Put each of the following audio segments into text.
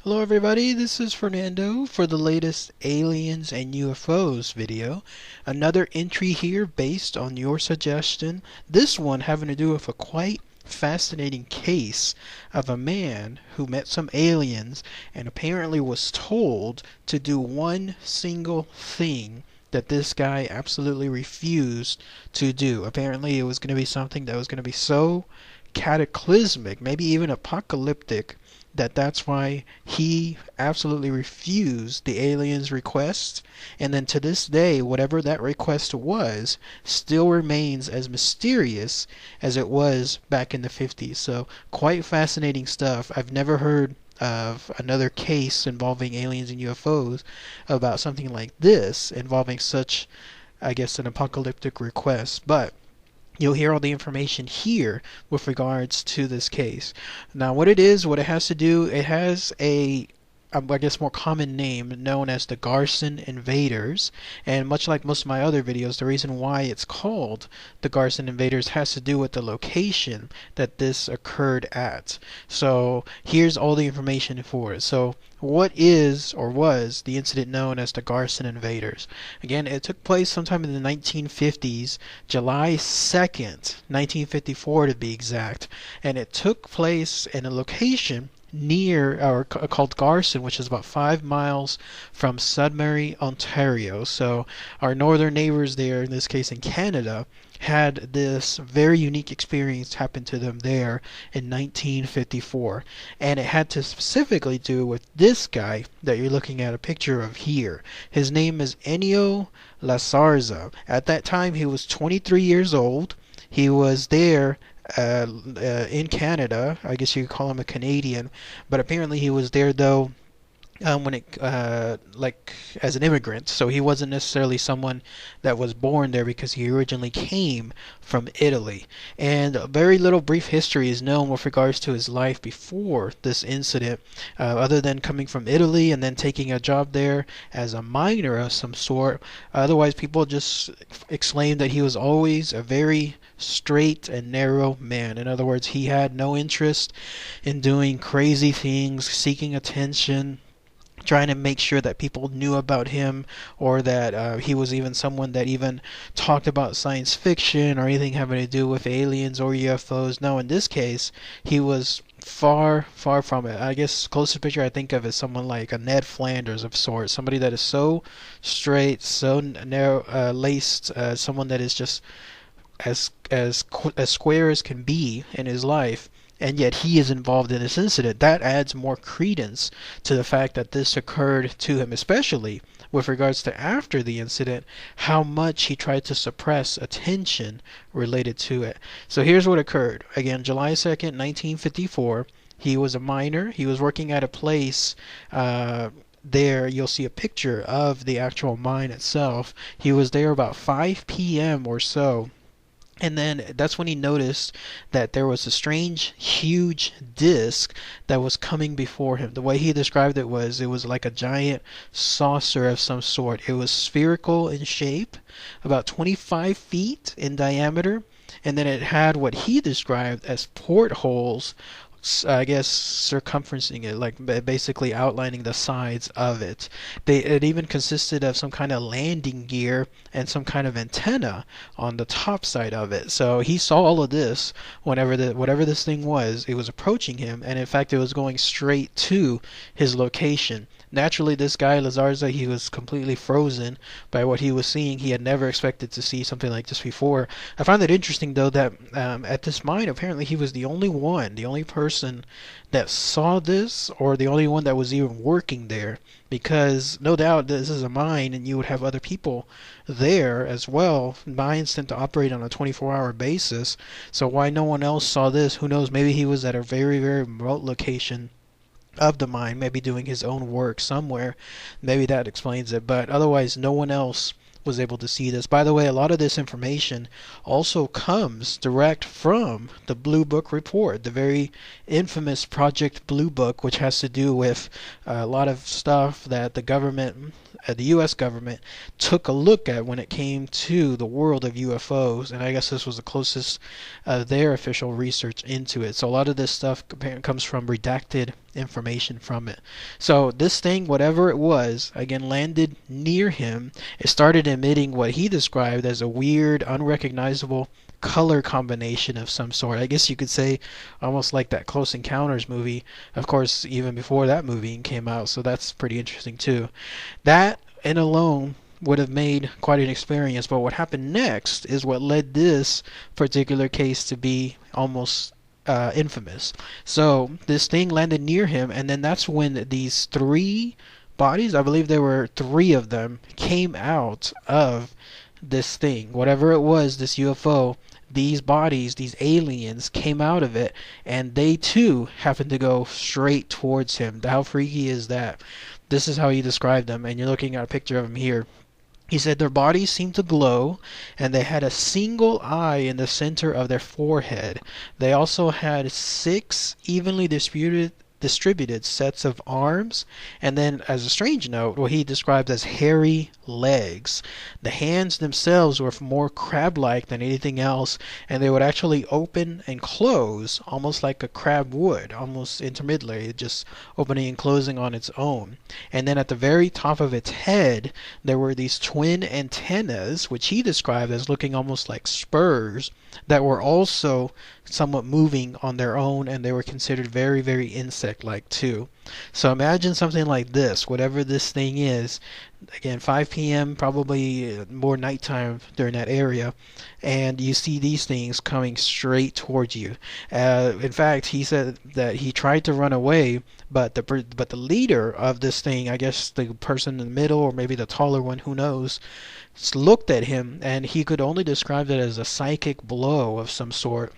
Hello everybody, this is Fernando for the latest Aliens and UFOs video. Another entry here based on your suggestion. This one having to do with a quite fascinating case of a man who met some aliens and apparently was told to do one single thing that this guy absolutely refused to do. Apparently it was going to be something that was going to be so cataclysmic, maybe even apocalyptic, that's why he absolutely refused the aliens' request, and then to this day, whatever that request was still remains as mysterious as it was back in the 50s. So quite fascinating stuff. I've never heard of another case involving aliens and UFOs about something like this involving such, I guess, an apocalyptic request. But you'll hear all the information here with regards to this case. Now, what it is, what it has to do, it has a, I guess, more common name known as the Garson Invaders. And much like most of my other videos, the reason why it's called the Garson Invaders has to do with the location that this occurred at. So here's all the information for it. So what is or was the incident known as the Garson Invaders? Again, it took place sometime in the 1950s, July 2nd, 1954 to be exact, and it took place in a location near, or called Garson, which is about 5 miles from Sudbury, Ontario. So our northern neighbors there, in this case in Canada, had this very unique experience happen to them there in 1954, and it had to specifically do with this guy that you're looking at a picture of here. His name is Ennio Lasarza. At that time he was 23 years old. He was there in Canada. I guess you could call him a Canadian, but apparently he was there though when it like as an immigrant, so he wasn't necessarily someone that was born there because he originally came from Italy. And very little brief history is known with regards to his life before this incident, other than coming from Italy and then taking a job there as a miner of some sort. Otherwise, people just exclaimed that he was always a very straight and narrow man. In other words, he had no interest in doing crazy things, seeking attention, trying to make sure that people knew about him, or that he was even someone that even talked about science fiction or anything having to do with aliens or UFOs. No, in this case, he was far, far from it. I guess closest picture I think of is someone like a Ned Flanders of sorts, somebody that is so straight, so narrow, laced, someone that is just as square as can be in his life, and yet he is involved in this incident. That adds more credence to the fact that this occurred to him, especially with regards to after the incident, how much he tried to suppress attention related to it. So here's what occurred. Again, July 2nd, 1954. He was a miner. He was working at a place there. You'll see a picture of the actual mine itself. He was there about 5 p.m. or so. And then that's when he noticed that there was a strange, huge disc that was coming before him. The way he described it was like a giant saucer of some sort. It was spherical in shape, about 25 feet in diameter, and then it had what he described as portholes, I guess, circumferencing it, like basically outlining the sides of it. It even consisted of some kind of landing gear and some kind of antenna on the top side of it. So he saw all of this whenever whatever this thing was, it was approaching him, and in fact it was going straight to his location. Naturally, this guy, Lazarza, he was completely frozen by what he was seeing. He had never expected to see something like this before. I find it interesting, though, that at this mine, apparently he was the only person that saw this, or the only one that was even working there. Because no doubt this is a mine, and you would have other people there as well. Mines tend to operate on a 24-hour basis. So why no one else saw this? Who knows? Maybe he was at a very, very remote location of the mine, maybe doing his own work somewhere. Maybe that explains it, but otherwise no one else was able to see this. By the way, a lot of this information also comes direct from the Blue Book report, the very infamous Project Blue Book, which has to do with a lot of stuff that the government, the U.S. government, took a look at when it came to the world of UFOs, and I guess this was the closest their official research into it. So a lot of this stuff comes from redacted information from it. So this thing, whatever it was, again landed near him. It started emitting what he described as a weird, unrecognizable color combination of some sort. I guess you could say almost like that Close Encounters movie. Of course, even before that movie came out, so that's pretty interesting too. That and alone would have made quite an experience, but what happened next is what led this particular case to be almost infamous. So this thing landed near him, and then that's when these three bodies, I believe there were three of them, came out of this thing, whatever it was, this UFO. These bodies, these aliens, came out of it, and they too happened to go straight towards him. How freaky is that? This is how he described them, and you're looking at a picture of him here. He said their bodies seemed to glow, and they had a single eye in the center of their forehead. They also had 6 evenly distributed sets of arms, and then, as a strange note, what he described as hairy legs. The hands themselves were more crab-like than anything else, and they would actually open and close almost like a crab would, almost intermittently, just opening and closing on its own. And then at the very top of its head, there were these twin antennas, which he described as looking almost like spurs, that were also somewhat moving on their own, and they were considered very, very insect-like too. So imagine something like this, whatever this thing is. Again, 5 p.m., probably more nighttime during that area, and you see these things coming straight towards you. In fact, he said that he tried to run away, but the leader of this thing, I guess the person in the middle, or maybe the taller one, who knows, looked at him, and he could only describe it as a psychic blow of some sort.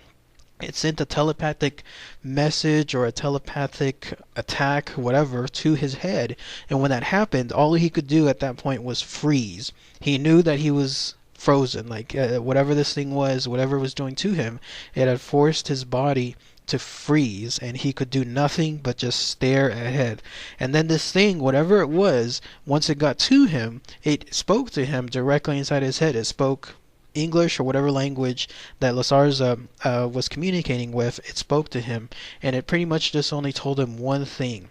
It sent a telepathic message or a telepathic attack, whatever, to his head. And when that happened, all he could do at that point was freeze. He knew that he was frozen. Like whatever this thing was, whatever it was doing to him, it had forced his body to freeze, and he could do nothing but just stare ahead. And then this thing, whatever it was, once it got to him, it spoke to him directly inside his head. It spoke English or whatever language that Lazarza was communicating with. It spoke to him, and it pretty much just only told him one thing.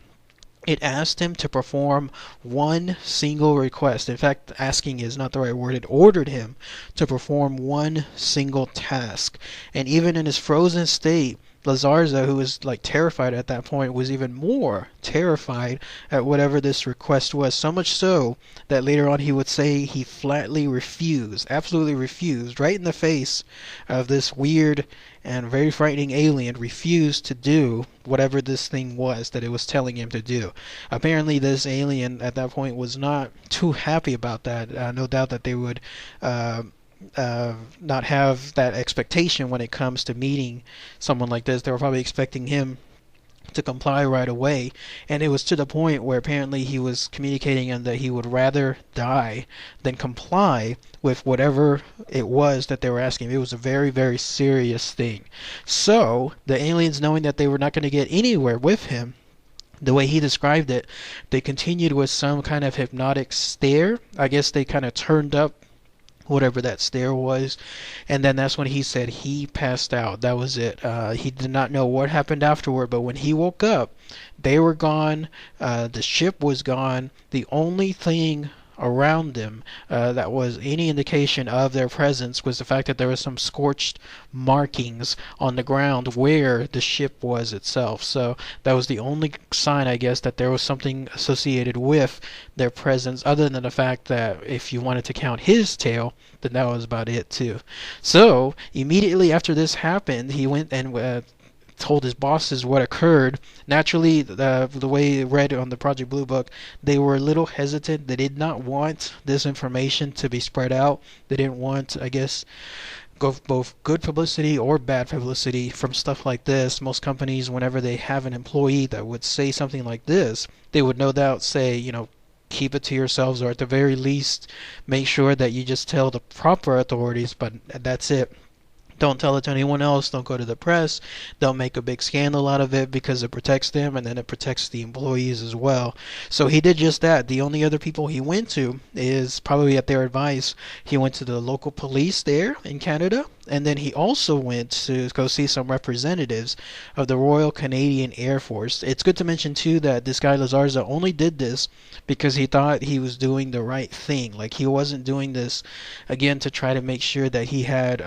It asked him to perform one single request. In fact, asking is not the right word. It ordered him to perform one single task. And even in his frozen state, Lazarza, who was like terrified at that point, was even more terrified at whatever this request was. So much so that later on he would say he flatly refused, absolutely refused, right in the face of this weird and very frightening alien, refused to do whatever this thing was that it was telling him to do. Apparently this alien at that point was not too happy about that. No doubt that they would not have that expectation when it comes to meeting someone like this. They were probably expecting him to comply right away, and it was to the point where apparently he was communicating that he would rather die than comply with whatever it was that they were asking. It was a very, very serious thing. So the aliens, knowing that they were not going to get anywhere with him, the way he described it, they continued with some kind of hypnotic stare. I guess they kind of turned up whatever that stare was, and then that's when he said he passed out. That was it. He did not know what happened afterward, but when he woke up, they were gone. The ship was gone. The only thing around them that was any indication of their presence was the fact that there was some scorched markings on the ground where the ship was itself. So that was the only sign, I guess, that there was something associated with their presence, other than the fact that if you wanted to count his tail, then that was about it too. So immediately after this happened, he went and told his bosses what occurred. Naturally, the way it read on the Project Blue Book, they were a little hesitant. They did not want this information to be spread out. They didn't want, I guess, both good publicity or bad publicity from stuff like this. Most companies, whenever they have an employee that would say something like this, they would no doubt say, you know, keep it to yourselves, or at the very least, make sure that you just tell the proper authorities, but that's it. Don't tell it to anyone else. Don't go to the press. Don't make a big scandal out of it because it protects them and then it protects the employees as well. So he did just that. The only other people he went to is probably at their advice. He went to the local police there in Canada, and then he also went to go see some representatives of the Royal Canadian Air Force. It's good to mention too that this guy Lazarza only did this because he thought he was doing the right thing. Like, he wasn't doing this again to try to make sure that he had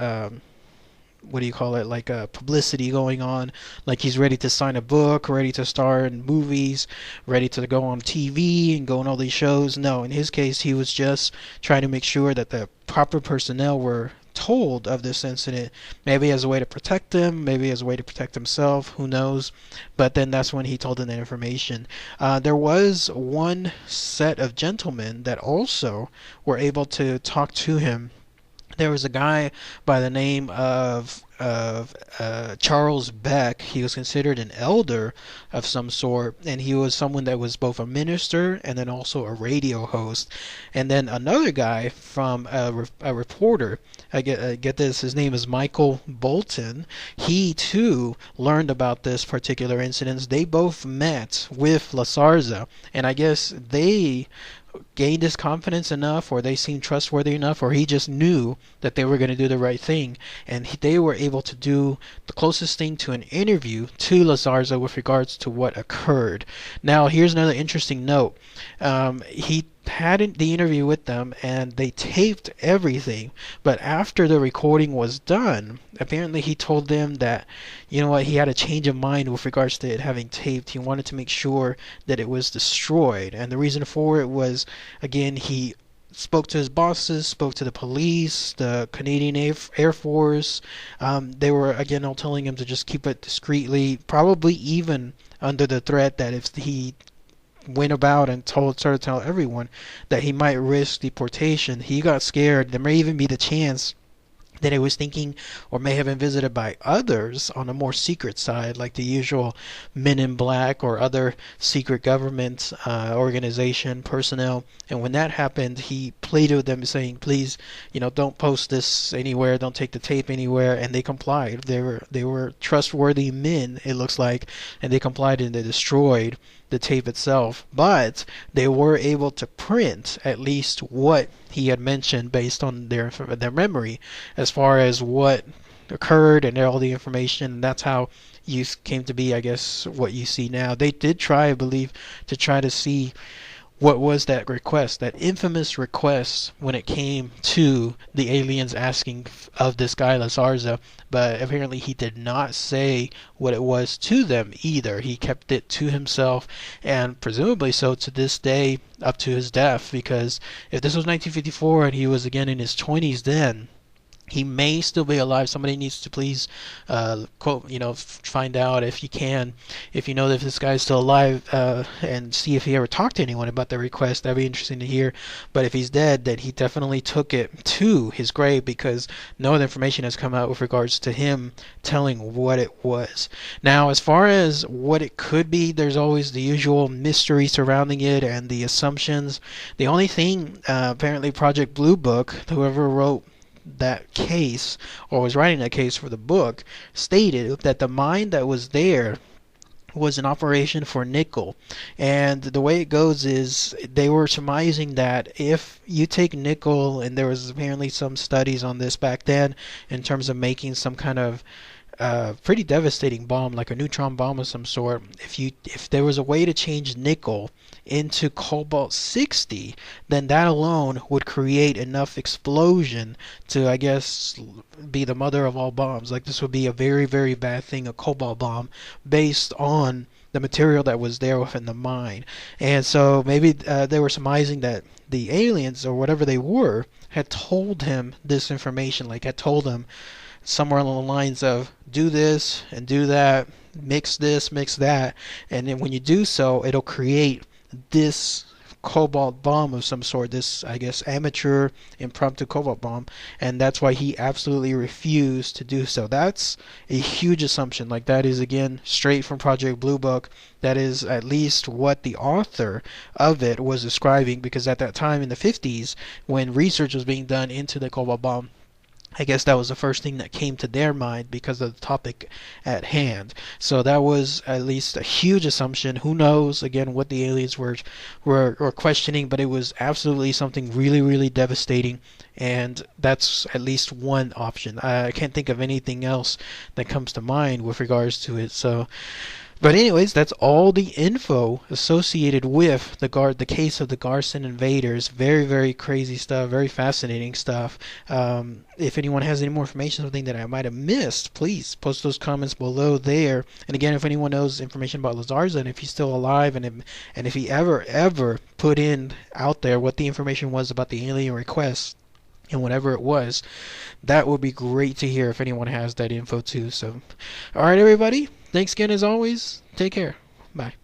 what do you call it, like a publicity going on, like he's ready to sign a book, ready to star in movies, ready to go on TV and go on all these shows. No, in his case, he was just trying to make sure that the proper personnel were told of this incident, maybe as a way to protect them, maybe as a way to protect himself, who knows. But then that's when he told them the information. There was one set of gentlemen that also were able to talk to him. There was a guy by the name of Charles Beck. He was considered an elder of some sort, and he was someone that was both a minister and then also a radio host. And then another guy from a reporter. I get this. His name is Michael Bolton. He too learned about this particular incident. They both met with La Sarza, and I guess they gained his confidence enough, or they seemed trustworthy enough, or he just knew that they were going to do the right thing, and they were able to do the closest thing to an interview to La Sarza with regards to what occurred. Now, here's another interesting note. He had the interview with them and they taped everything, but after the recording was done, apparently he told them that, you know what, he had a change of mind with regards to it having taped. He wanted to make sure that it was destroyed, and the reason for it was, again, he spoke to his bosses, spoke to the police, the Canadian Air Force. They were, again, all telling him to just keep it discreetly, probably even under the threat that if he went about and started to tell everyone that he might risk deportation. He got scared. There may even be the chance that he was thinking or may have been visited by others on a more secret side, like the usual Men in Black or other secret government organization personnel. And when that happened, he pleaded with them saying, please, don't post this anywhere, don't take the tape anywhere, and they complied. They were trustworthy men, it looks like, and they complied and they destroyed the tape itself, but they were able to print at least what he had mentioned based on their memory as far as what occurred and all the information. And that's how you came to be, I guess, what you see now. They did try, I believe, to try to see what was that request, that infamous request when it came to the aliens asking of this guy La Sarza, but apparently he did not say what it was to them either. He kept it to himself, and presumably so to this day up to his death, because if this was 1954 and he was again in his 20s then, he may still be alive. Somebody needs to please quote, find out if you can, if you know that this guy's still alive, and see if he ever talked to anyone about the request. That'd be interesting to hear. But if he's dead, then he definitely took it to his grave, because no other information has come out with regards to him telling what it was. Now, as far as what it could be, there's always the usual mystery surrounding it and the assumptions. The only thing, apparently Project Blue Book, whoever wrote that case or was writing that case for the book, stated that the mine that was there was an operation for nickel. And the way it goes is they were surmising that if you take nickel, and there was apparently some studies on this back then in terms of making some kind of pretty devastating bomb, like a neutron bomb of some sort. If there was a way to change nickel into cobalt-60, then that alone would create enough explosion to, I guess, be the mother of all bombs. Like, this would be a very, very bad thing, a cobalt bomb, based on the material that was there within the mine. And so maybe they were surmising that the aliens, or whatever they were, had told him this information, like had told him somewhere along the lines of, do this and do that, mix this, mix that, and then when you do so, it'll create this cobalt bomb of some sort, this, I guess, amateur impromptu cobalt bomb. And that's why he absolutely refused to do so. That's a huge assumption. Like, that is, again, straight from Project Blue Book. That is at least what the author of it was describing, because at that time in the 50s, when research was being done into the cobalt bomb, I guess that was the first thing that came to their mind because of the topic at hand. So that was at least a huge assumption. Who knows again what the aliens were questioning, but it was absolutely something really really devastating, and that's at least one option. I can't think of anything else that comes to mind with regards to it. So but anyways, that's all the info associated with the case of the Garson Invaders. Very very crazy stuff, very fascinating stuff. If anyone has any more information, something that I might have missed, please post those comments below there. And again, if anyone knows information about Lazarza and if he's still alive, and if he ever put in out there what the information was about the alien request and whatever it was, that would be great to hear if anyone has that info too. So, all right, everybody. Thanks again as always. Take care. Bye.